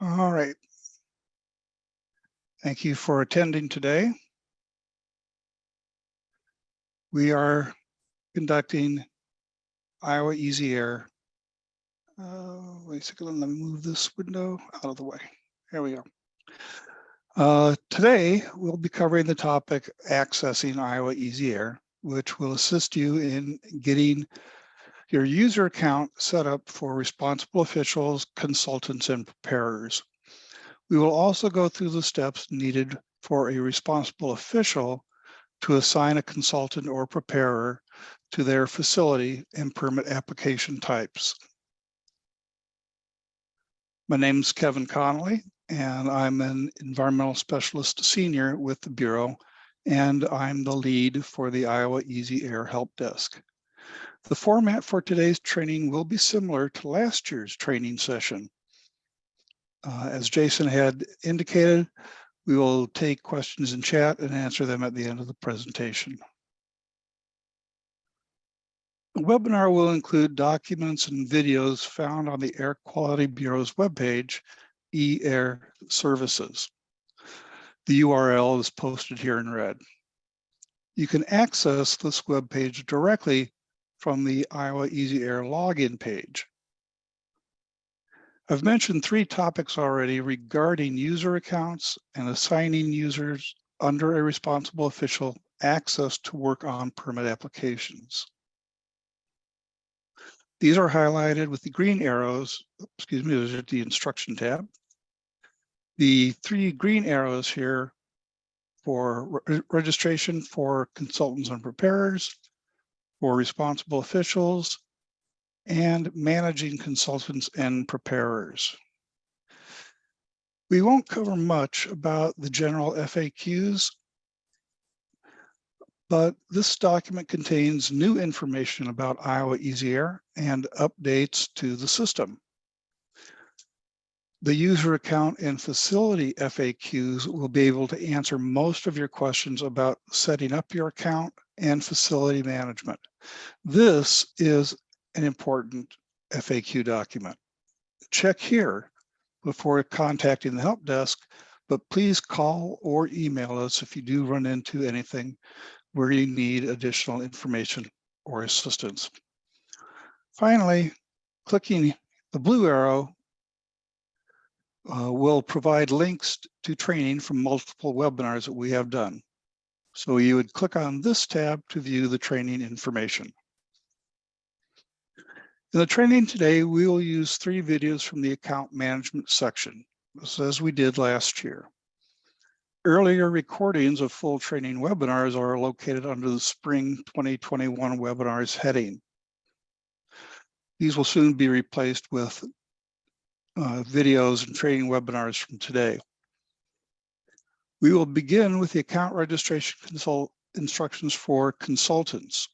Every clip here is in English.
All right. Thank you for attending today. We are conducting Iowa Easy Air. Wait a second, let me move this window out of the way. There we go. Today, we'll be covering the topic accessing Iowa Easy Air, which will assist you in getting your user account set up for responsible officials, consultants, and preparers. We will also go through the steps needed for a responsible official to assign a consultant or preparer to their facility and permit application types. My name is Kevin Connolly, and I'm an environmental specialist senior with the Bureau, and I'm the lead for the Iowa Easy Air Help Desk. The format for today's training will be similar to last year's training session. As Jason had indicated, we will take questions in chat and answer them at the end of the presentation. The webinar will include documents and videos found on the Air Quality Bureau's webpage, eAir Services. The URL is posted here in red. You can access this webpage directly from the Iowa Easy Air login page. I've mentioned 3 topics already regarding user accounts and assigning users under a responsible official access to work on permit applications. These are highlighted with the green arrows, those are the instruction tab. The 3 green arrows here for registration for consultants and preparers, for responsible officials, and managing consultants and preparers. We won't cover much about the general FAQs, but this document contains new information about Iowa Easy Air and updates to the system. The user account and facility FAQs will be able to answer most of your questions about setting up your account and facility management. This is an important FAQ document. Check here before contacting the help desk, but please call or email us if you do run into anything where you need additional information or assistance. Finally, clicking the blue arrow will provide links to training from multiple webinars that we have done. So you would click on this tab to view the training information. In the training today, we will use 3 videos from the account management section, as we did last year. Earlier recordings of full training webinars are located under the Spring 2021 webinars heading. These will soon be replaced with videos and training webinars from today. We will begin with the account registration instructions for consultants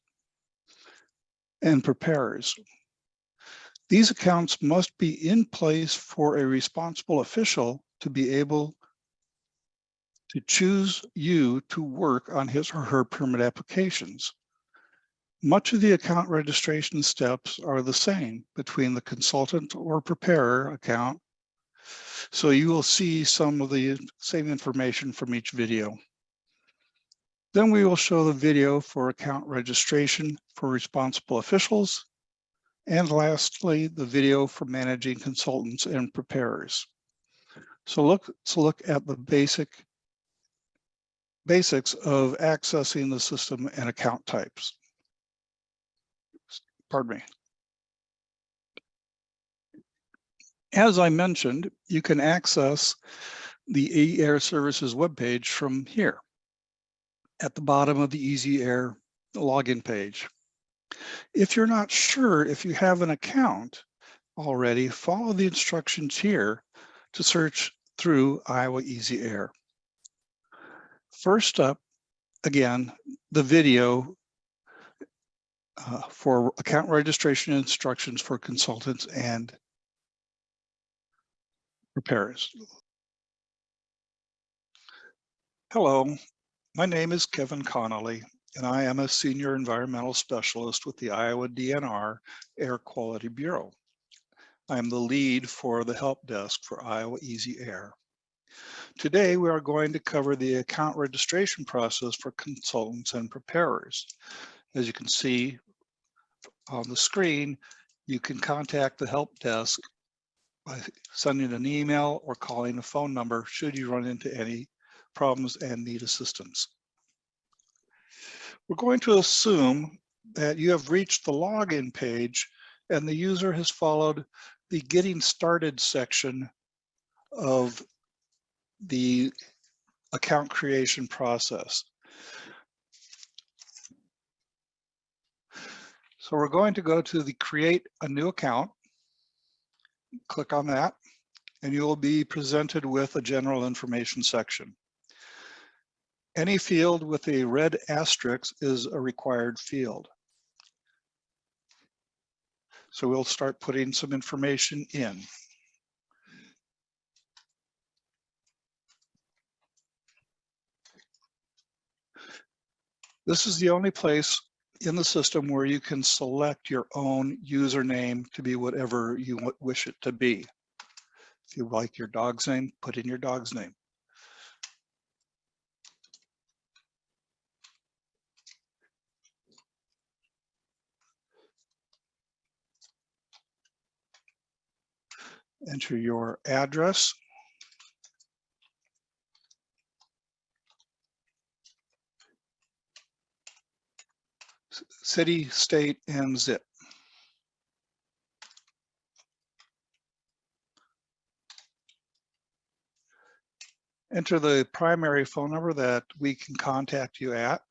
and preparers. These accounts must be in place for a responsible official to be able to choose you to work on his or her permit applications. Much of the account registration steps are the same between the consultant or preparer account, so you will see some of the same information from each video. Then we will show the video for account registration for responsible officials, and lastly, the video for managing consultants and preparers. So let's look at the basics of accessing the system and account types. Pardon me. As I mentioned, you can access the eAir Services webpage from here at the bottom of the Easy Air login page. If you're not sure if you have an account already, follow the instructions here to search through Iowa Easy Air. First up, again, the video for account registration instructions for consultants and preparers. Hello, my name is Kevin Connolly, and I am a senior environmental specialist with the Iowa DNR Air Quality Bureau. I'm the lead for the help desk for Iowa Easy Air. Today, we are going to cover the account registration process for consultants and preparers. As you can see on the screen, you can contact the help desk by sending an email or calling a phone number should you run into any problems and need assistance. We're going to assume that you have reached the login page and the user has followed the Getting Started section of the account creation process. So we're going to go to the Create a New Account, click on that, and you will be presented with a general information section. Any field with a red asterisk is a required field. So we'll start putting some information in. This is the only place in the system where you can select your own username to be whatever you wish it to be. If you like your dog's name, put in your dog's name. Enter your address. City, state, and zip. Enter the primary phone number that we can contact you at.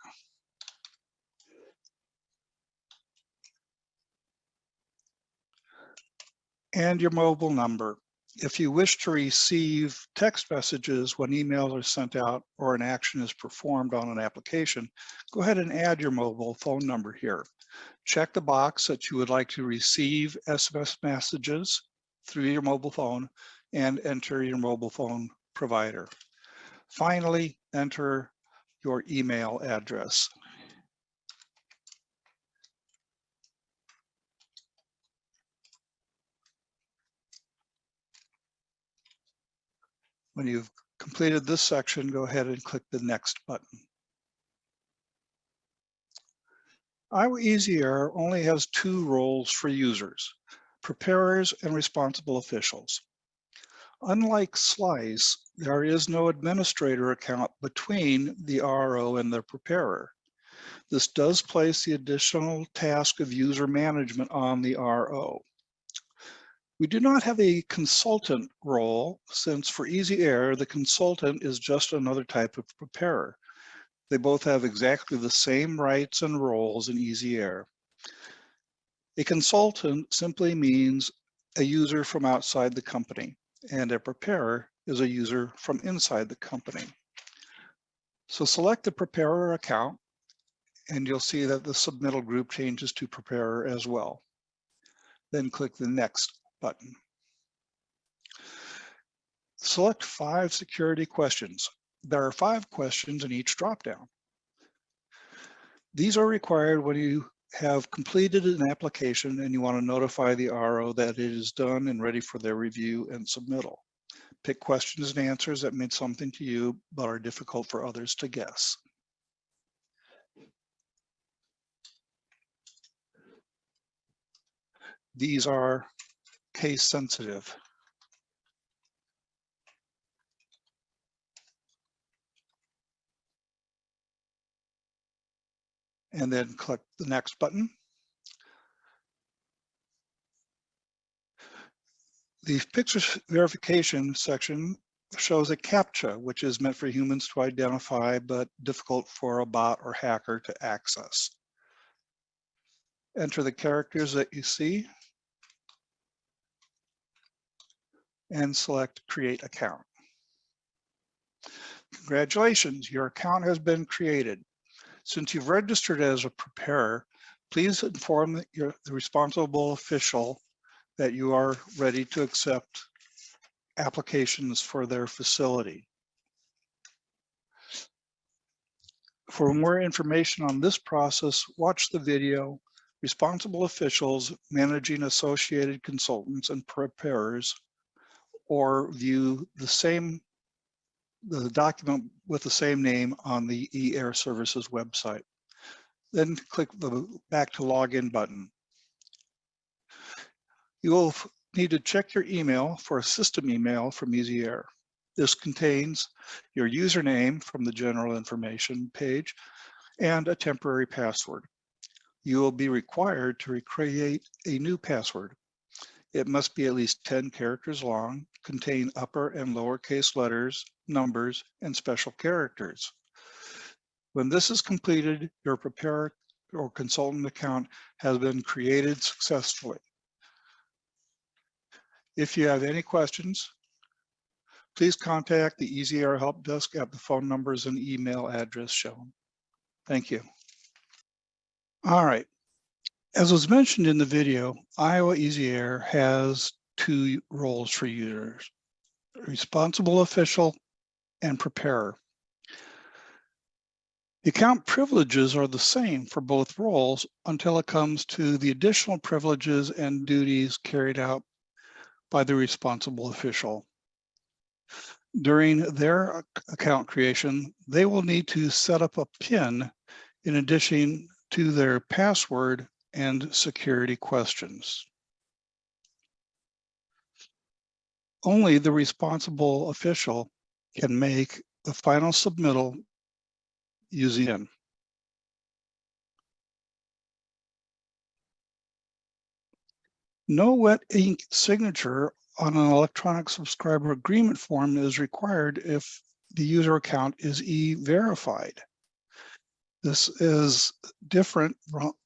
And your mobile number. If you wish to receive text messages when emails are sent out or an action is performed on an application, go ahead and add your mobile phone number here. Check the box that you would like to receive SMS messages through your mobile phone and enter your mobile phone provider. Finally, enter your email address. When you've completed this section, go ahead and click the Next button. Iowa Easy Air only has two roles for users, preparers and responsible officials. Unlike Slice, there is no administrator account between the RO and the preparer. This does place the additional task of user management on the RO. We do not have a consultant role, since for Easy Air, the consultant is just another type of preparer. They both have exactly the same rights and roles in Easy Air. A consultant simply means a user from outside the company, and a preparer is a user from inside the company. So select the preparer account, and you'll see that the submittal group changes to preparer as well. Then click the Next button. Select 5 security questions. There are 5 questions in each dropdown. These are required when you have completed an application and you want to notify the RO that it is done and ready for their review and submittal. Pick questions and answers that mean something to you but are difficult for others to guess. These are case sensitive. And then click the Next button. The picture verification section shows a CAPTCHA, which is meant for humans to identify, but difficult for a bot or hacker to access. Enter the characters that you see and select Create Account. Congratulations, your account has been created. Since you've registered as a preparer, please inform the responsible official that you are ready to accept applications for their facility. For more information on this process, watch the video responsible officials, managing associated consultants and preparers, or view the document with the same name on the eAir Services website. Then click the Back to Login button. You will need to check your email for a system email from easyAir. This contains your username from the general information page and a temporary password. You will be required to recreate a new password. It must be at least 10 characters long, contain upper and lowercase letters, numbers, and special characters. When this is completed, your preparer or consultant account has been created successfully. If you have any questions, please contact the easyAir Help Desk at the phone numbers and email address shown. Thank you. All right. As was mentioned in the video, Iowa easyAir has two roles for users: responsible official and preparer. The account privileges are the same for both roles until it comes to the additional privileges and duties carried out by the responsible official. During their account creation, they will need to set up a PIN in addition to their password and security questions. Only the responsible official can make the final submittal using PIN. No wet ink signature on an electronic subscriber agreement form is required if the user account is e-verified. This is different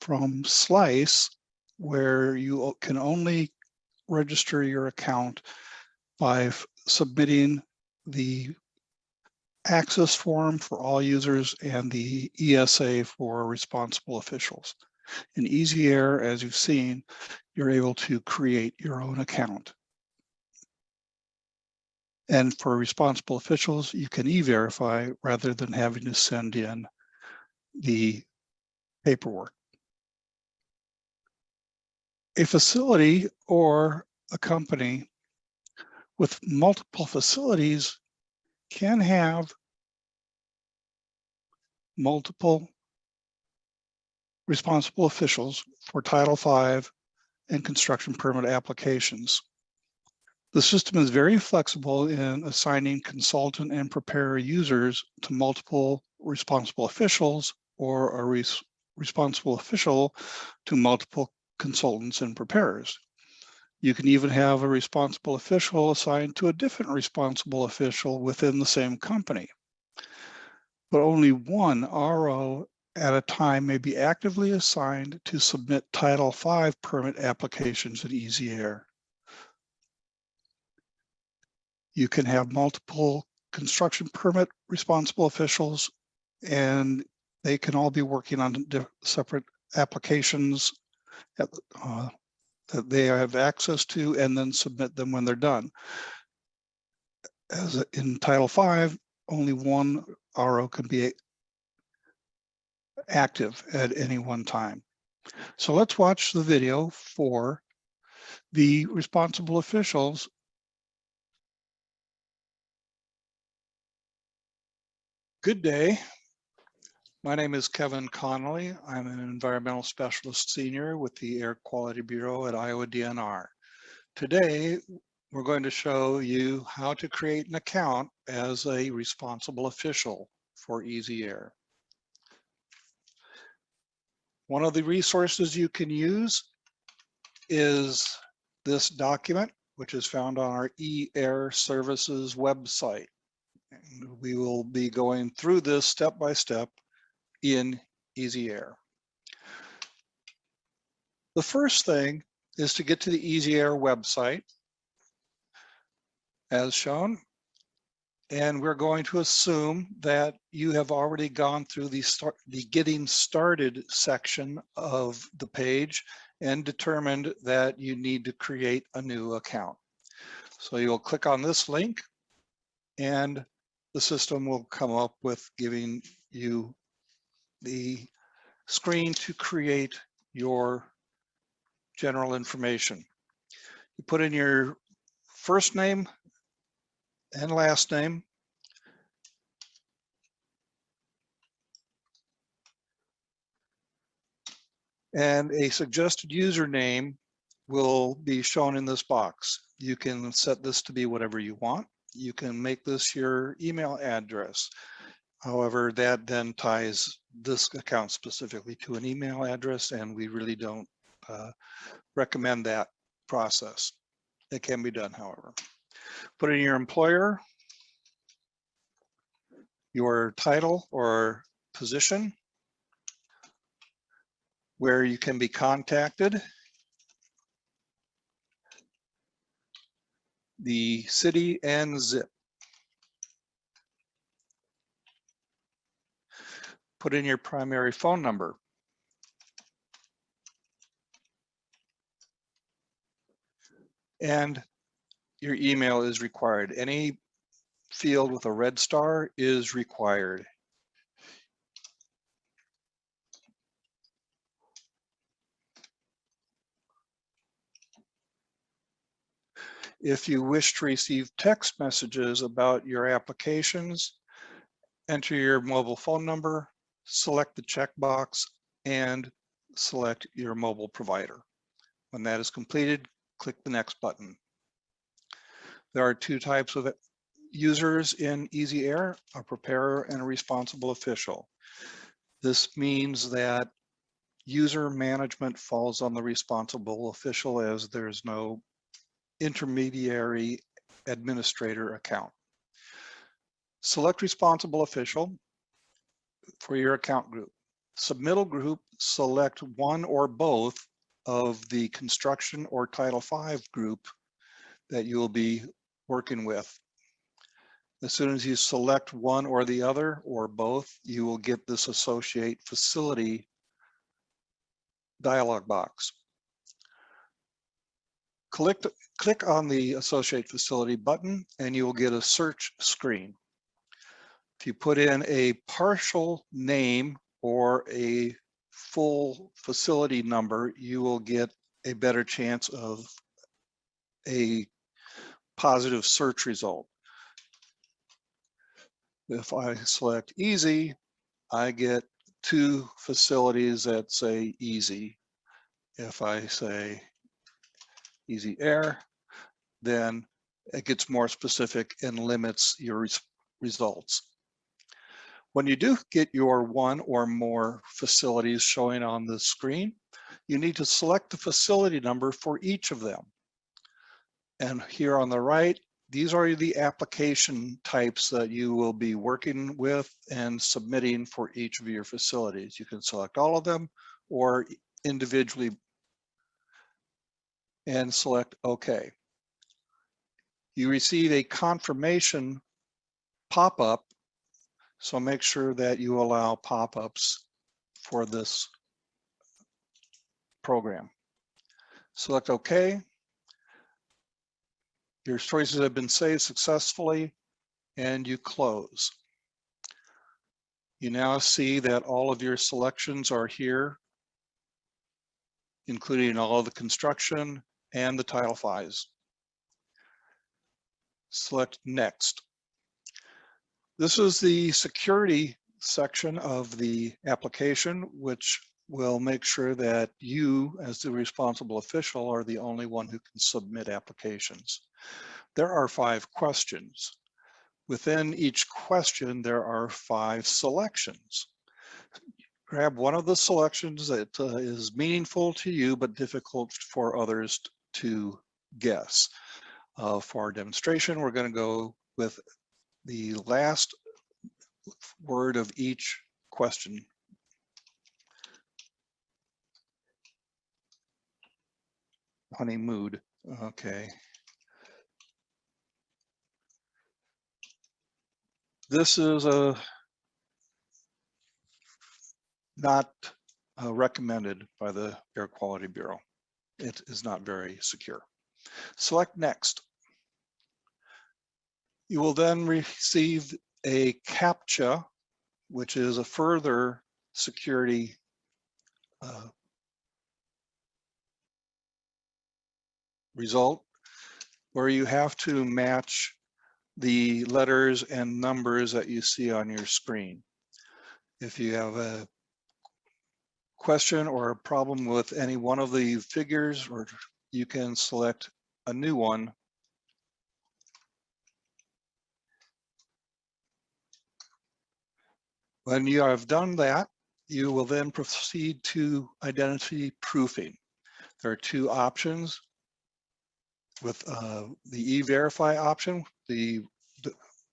from Slice, where you can only register your account by submitting the access form for all users and the ESA for responsible officials. In easyAir, as you've seen, you're able to create your own account. And for responsible officials, you can e-verify rather than having to send in the paperwork. A facility or a company with multiple facilities can have multiple responsible officials for Title V and construction permit applications. The system is very flexible in assigning consultant and preparer users to multiple responsible officials or a responsible official to multiple consultants and preparers. You can even have a responsible official assigned to a different responsible official within the same company. But only one RO at a time may be actively assigned to submit Title V permit applications in easyAir. You can have multiple construction permit responsible officials, and they can all be working on separate applications that they have access to and then submit them when they're done. As in Title V, only one RO can be active at any one time. So let's watch the video for the responsible officials. Good day. My name is Kevin Connolly. I'm an environmental specialist senior with the Air Quality Bureau at Iowa DNR. Today, we're going to show you how to create an account as a responsible official for easyAir. One of the resources you can use is this document, which is found on our eAir Services website. And we will be going through this step by step in easyAir. The first thing is to get to the easyAir website, as shown. And we're going to assume that you have already gone through the Getting Started section of the page and determined that you need to create a new account. So you'll click on this link and the system will come up with giving you the screen to create your general information. You put in your first name and last name, and a suggested username will be shown in this box. You can set this to be whatever you want. You can make this your email address. However, that then ties this account specifically to an email address, and we really don't recommend that process. It can be done, however. Put in your employer, your title or position, where you can be contacted, the city and zip. Put in your primary phone number. And your email is required. Any field with a red star is required. If you wish to receive text messages about your applications, enter your mobile phone number, select the checkbox, and select your mobile provider. When that is completed, click the next button. There are two types of users in Easy Air, a preparer and a responsible official. This means that user management falls on the responsible official, as there's no intermediary administrator account. Select responsible official for your account group. Submittal group, select one or both of the construction or Title V group that you will be working with. As soon as you select one or the other or both, you will get this associate facility dialog box. Click on the associate facility button and you will get a search screen. If you put in a partial name or a full facility number, you will get a better chance of a positive search result. If I select easy, I get 2 facilities that say easy. If I say Easy Air, then it gets more specific and limits your results. When you do get your one or more facilities showing on the screen, you need to select the facility number for each of them. And here on the right, these are the application types that you will be working with and submitting for each of your facilities. You can select all of them or individually and select OK. You receive a confirmation pop-up, so make sure that you allow pop-ups for this program. Select OK. Your choices have been saved successfully, and you close. You now see that all of your selections are here, including all of the construction and the Title V's. Select Next. This is the security section of the application, which will make sure that you, as the responsible official, are the only one who can submit applications. There are 5 questions. Within each question, there are 5 selections. Grab one of the selections that is meaningful to you, but difficult for others to guess. For our demonstration, we're going to go with the last word of each question. Honey mood. Okay. This is not recommended by the Air Quality Bureau. It is not very secure. Select Next. You will then receive a CAPTCHA, which is a further security result where you have to match the letters and numbers that you see on your screen. If you have a question or a problem with any one of the figures, or you can select a new one. When you have done that, you will then proceed to identity proofing. There are two options. With the E-Verify option, the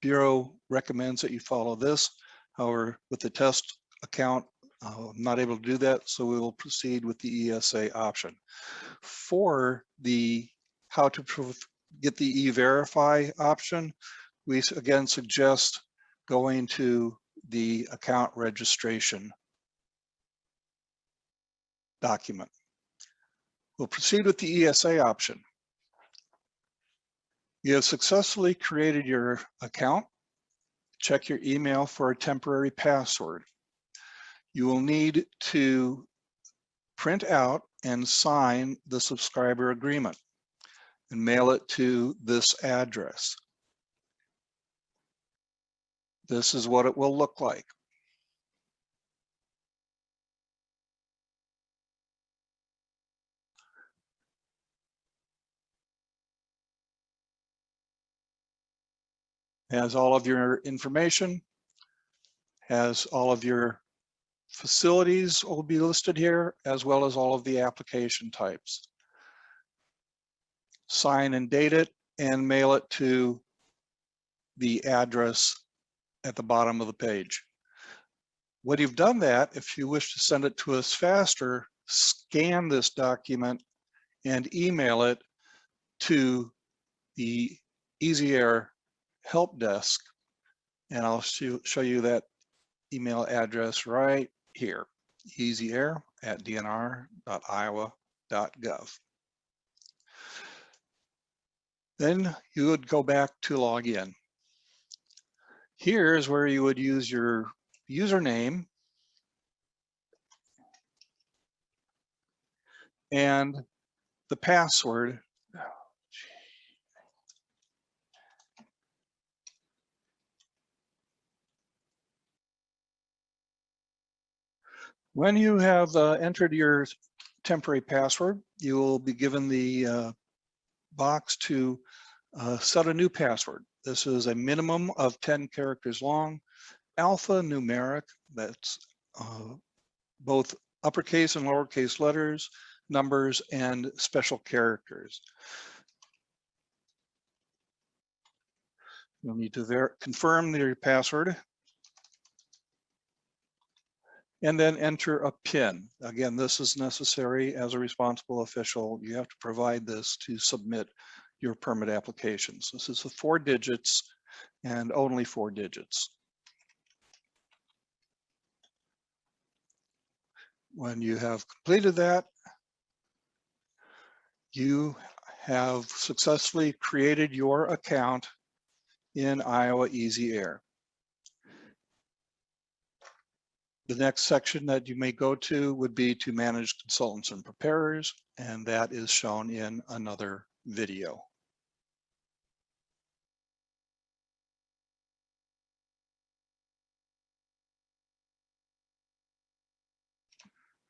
Bureau recommends that you follow this. However, with the test account, I'm not able to do that, so we will proceed with the ESA option. For the how to get the E-Verify option, we again suggest going to the account registration document. We'll proceed with the ESA option. You have successfully created your account. Check your email for a temporary password. You will need to print out and sign the subscriber agreement and mail it to this address. This is what it will look like. Has all of your information, has all of your facilities will be listed here, as well as all of the application types. Sign and date it and mail it to the address at the bottom of the page. When you've done that, if you wish to send it to us faster, scan this document and email it to the EasyAir help desk, and I'll show you that email address right here, easyair@dnr.iowa.gov. Then you would go back to log in. Here is where you would use your username and the password. When you have entered your temporary password, you will be given the box to set a new password. This is a minimum of 10 characters long, alphanumeric, that's both uppercase and lowercase letters, numbers, and special characters. You'll need to confirm your password and then enter a PIN. Again, this is necessary as a responsible official. You have to provide this to submit your permit applications. This is the 4 digits and only 4 digits. When you have completed that, you have successfully created your account in Iowa EasyAir. The next section that you may go to would be to manage consultants and preparers, and that is shown in another video.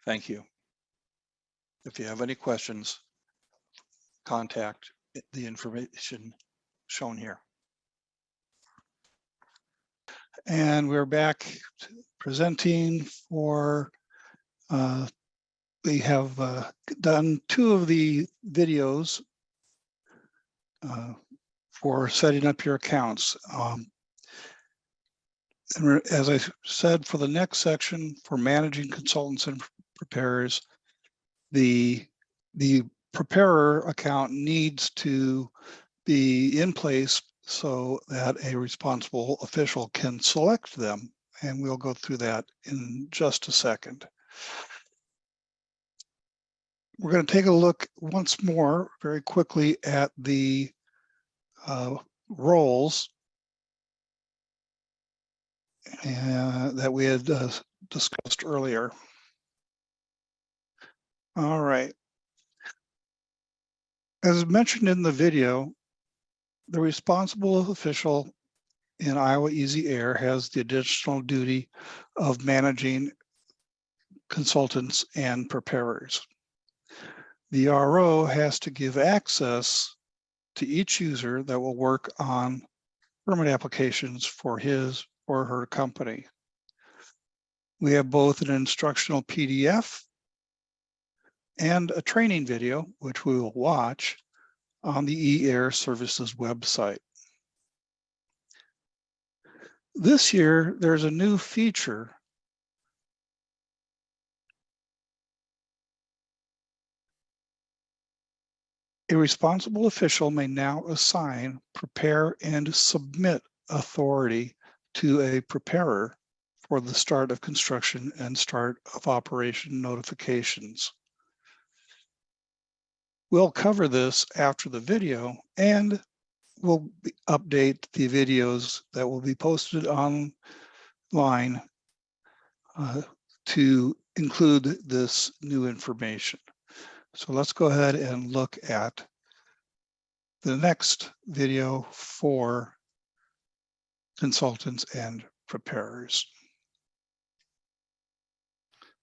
Thank you. If you have any questions, contact the information shown here. And we're back presenting for, we have done 2 of the videos for setting up your accounts. And as I said, for the next section, for managing consultants and preparers, the preparer account needs to be in place so that a responsible official can select them. And we'll go through that in just a second. We're going to take a look once more very quickly at the roles that we had discussed earlier. All right. As mentioned in the video, the responsible official in Iowa Easy Air has the additional duty of managing consultants and preparers. The RO has to give access to each user that will work on permit applications for his or her company. We have both an instructional PDF and a training video, which we will watch on the eAir Services website. This year, there's a new feature. A responsible official may now assign, prepare, and submit authority to a preparer for the start of construction and start of operation notifications. We'll cover this after the video, and we'll update the videos that will be posted online to include this new information. So let's go ahead and look at the next video for consultants and preparers.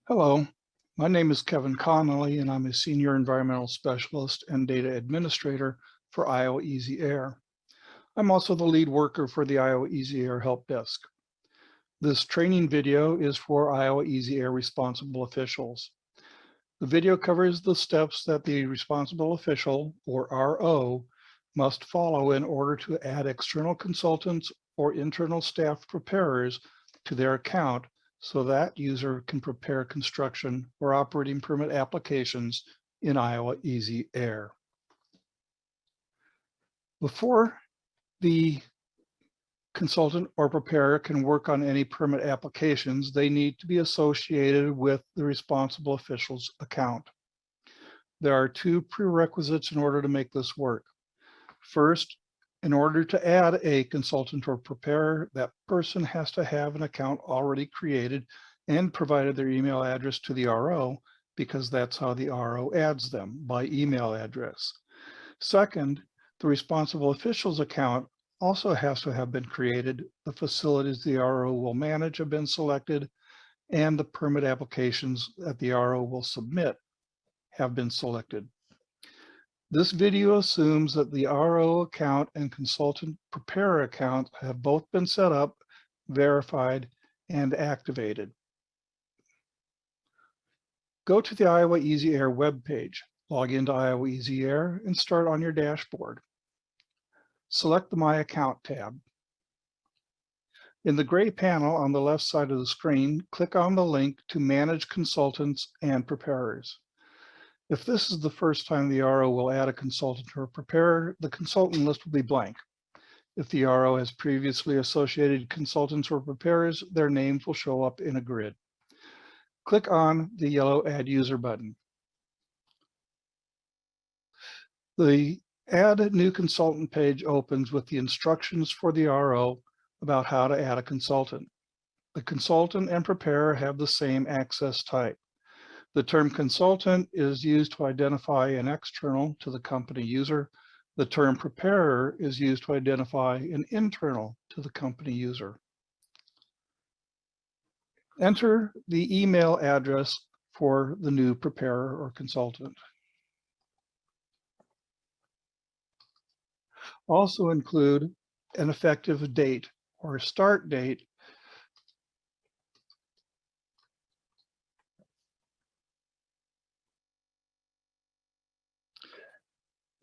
Hello, my name is Kevin Connolly, and I'm a Senior Environmental Specialist and Data Administrator for Iowa Easy Air. I'm also the lead worker for the Iowa Easy Air Help Desk. This training video is for Iowa Easy Air responsible officials. The video covers the steps that the responsible official, or RO, must follow in order to add external consultants or internal staff preparers to their account so that user can prepare construction or operating permit applications in Iowa Easy Air. Before the consultant or preparer can work on any permit applications, they need to be associated with the responsible official's account. There are two prerequisites in order to make this work. First, in order to add a consultant or preparer, that person has to have an account already created and provided their email address to the RO, because that's how the RO adds them, by email address. Second, the responsible official's account also has to have been created, the facilities the RO will manage have been selected, and the permit applications that the RO will submit have been selected. This video assumes that the RO account and consultant preparer account have both been set up, verified, and activated. Go to the Iowa Easy Air webpage, log into Iowa Easy Air, and start on your dashboard. Select the My Account tab. In the gray panel on the left side of the screen, click on the link to Manage Consultants and Preparers. If this is the first time the RO will add a consultant or a preparer, the consultant list will be blank. If the RO has previously associated consultants or preparers, their names will show up in a grid. Click on the yellow Add User button. The Add New Consultant page opens with the instructions for the RO about how to add a consultant. The consultant and preparer have the same access type. The term consultant is used to identify an external to the company user. The term preparer is used to identify an internal to the company user. Enter the email address for the new preparer or consultant. Also include an effective date or start date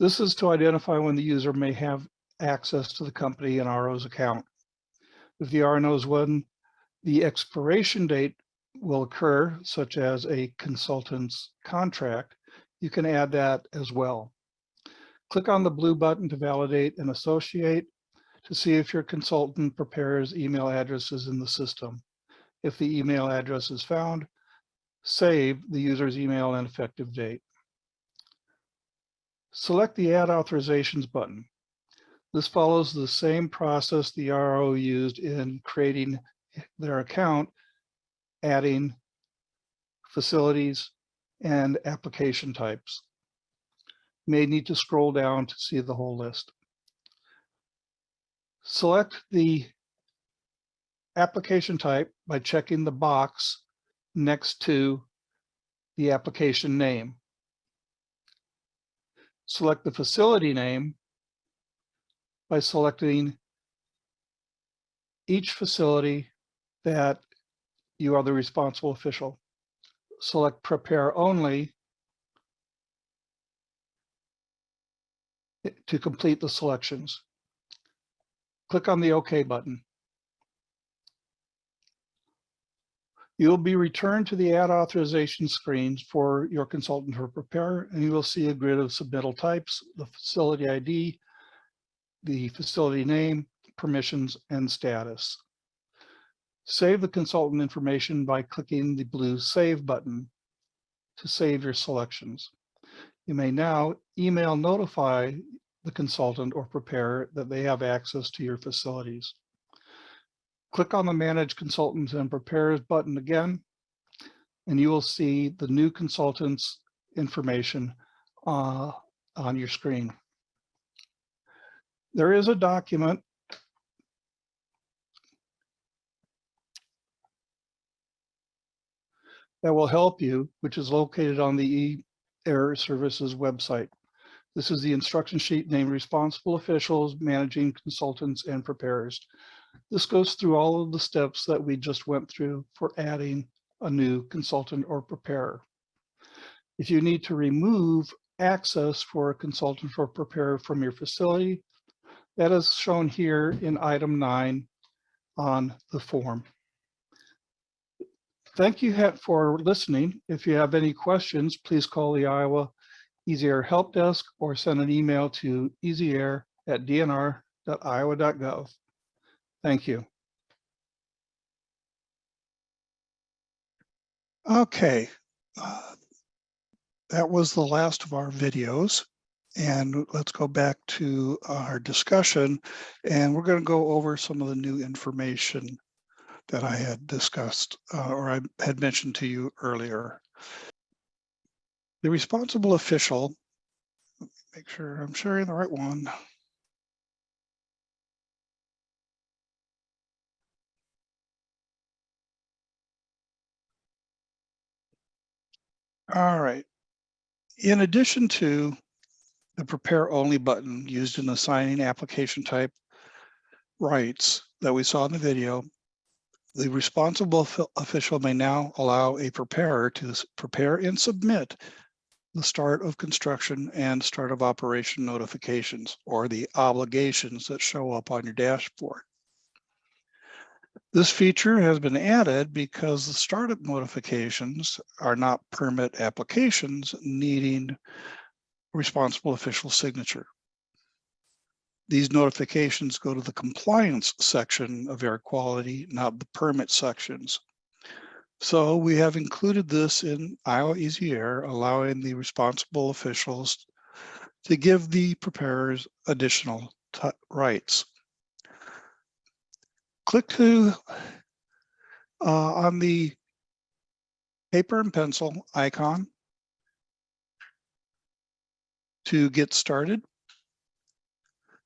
This is to identify when the user may have access to the company and RO's account. If the RO knows when the expiration date will occur, such as a consultant's contract, you can add that as well. Click on the blue button to validate and associate to see if your consultant prepares email addresses in the system. If the email address is found, save the user's email and effective date. Select the Add Authorizations button. This follows the same process the RO used in creating their account, adding facilities and application types. You may need to scroll down to see the whole list. Select the application type by checking the box next to the application name. Select the facility name by selecting each facility that you are the responsible official. Select Prepare Only to complete the selections. Click on the OK button. You'll be returned to the Add Authorization screen for your consultant or preparer, and you will see a grid of submittal types, the facility ID, the facility name, permissions, and status. Save the consultant information by clicking the blue Save button to save your selections. You may now email notify the consultant or preparer that they have access to your facilities. Click on the Manage Consultants and Preparers button again, and you will see the new consultants information on your screen. There is a document that will help you, which is located on the e-Error Services website. This is the instruction sheet named Responsible Officials, Managing Consultants and Preparers. This goes through all of the steps that we just went through for adding a new consultant or preparer. If you need to remove access for a consultant or preparer from your facility, that is shown here in item 9 on the form. Thank you for listening. If you have any questions, please call the Iowa EasyAir Help Desk or send an email to easyair@dnr.iowa.gov. Thank you. Okay, that was the last of our videos. And let's go back to our discussion. And we're going to go over some of the new information that I had discussed or I had mentioned to you earlier. The responsible official, make sure I'm sharing the right one. All right. In addition to the Prepare Only button used in assigning application type rights that we saw in the video, the responsible official may now allow a preparer to prepare and submit the start of construction and start of operation notifications, or the obligations that show up on your dashboard. This feature has been added because the startup notifications are not permit applications needing responsible official signature. These notifications go to the compliance section of air quality, not the permit sections. So we have included this in Iowa EasyAir, allowing the responsible officials to give the preparers additional rights. Click on the paper and pencil icon to get started,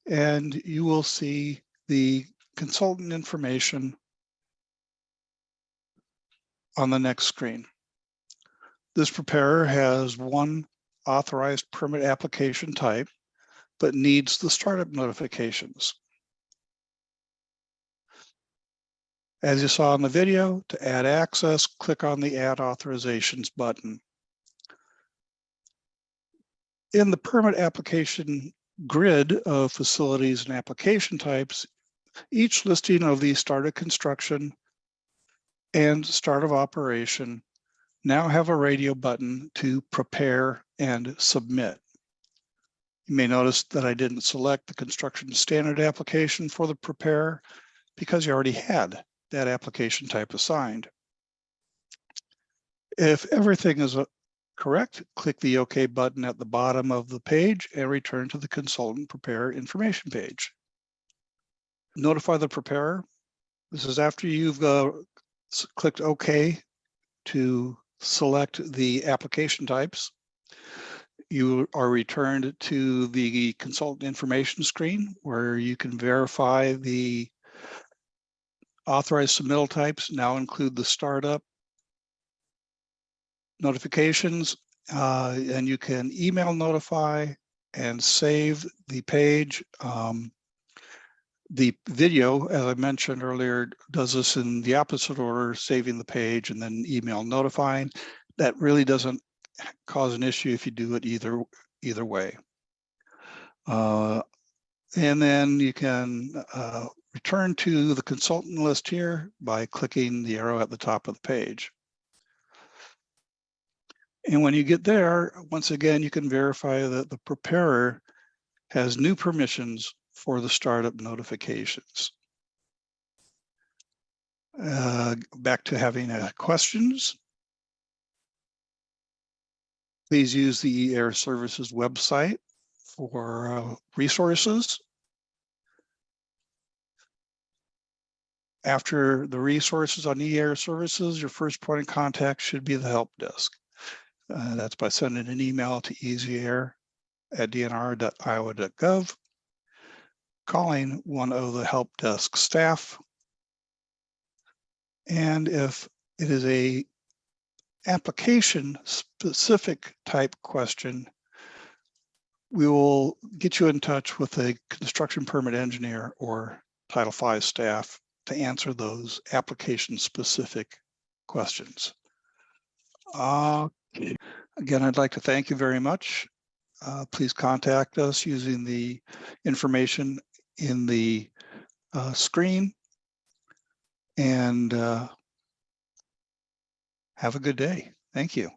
and you will see the consultant information on the next screen. This preparer has one authorized permit application type, but needs the startup notifications. As you saw in the video, to add access, click on the Add Authorizations button. In the permit application grid of facilities and application types, each listing of the start of construction and start of operation now have a radio button to prepare and submit. You may notice that I didn't select the construction standard application for the preparer because you already had that application type assigned. If everything is correct, click the OK button at the bottom of the page and return to the consultant preparer information page. Notify the preparer. This is after you've clicked OK to select the application types. You are returned to the consultant information screen where you can verify the authorized submittal types now include the startup notifications, and you can email notify and save the page. The video, as I mentioned earlier, does this in the opposite order, saving the page and then email notifying. That really doesn't cause an issue if you do it either way. And then you can return to the consultant list here by clicking the arrow at the top of the page. And when you get there, once again, you can verify that the preparer has new permissions for the startup notifications. Back to having questions. Please use the eAir Services website for resources. After the resources on eAir Services, your first point of contact should be the help desk. That's by sending an email to easyair@dnr.iowa.gov, calling one of the help desk staff. And if it is a application specific type question, we will get you in touch with a construction permit engineer or Title V staff to answer those application specific questions. Again, I'd like to thank you very much. Please contact us using the information in the screen, and have a good day. Thank you.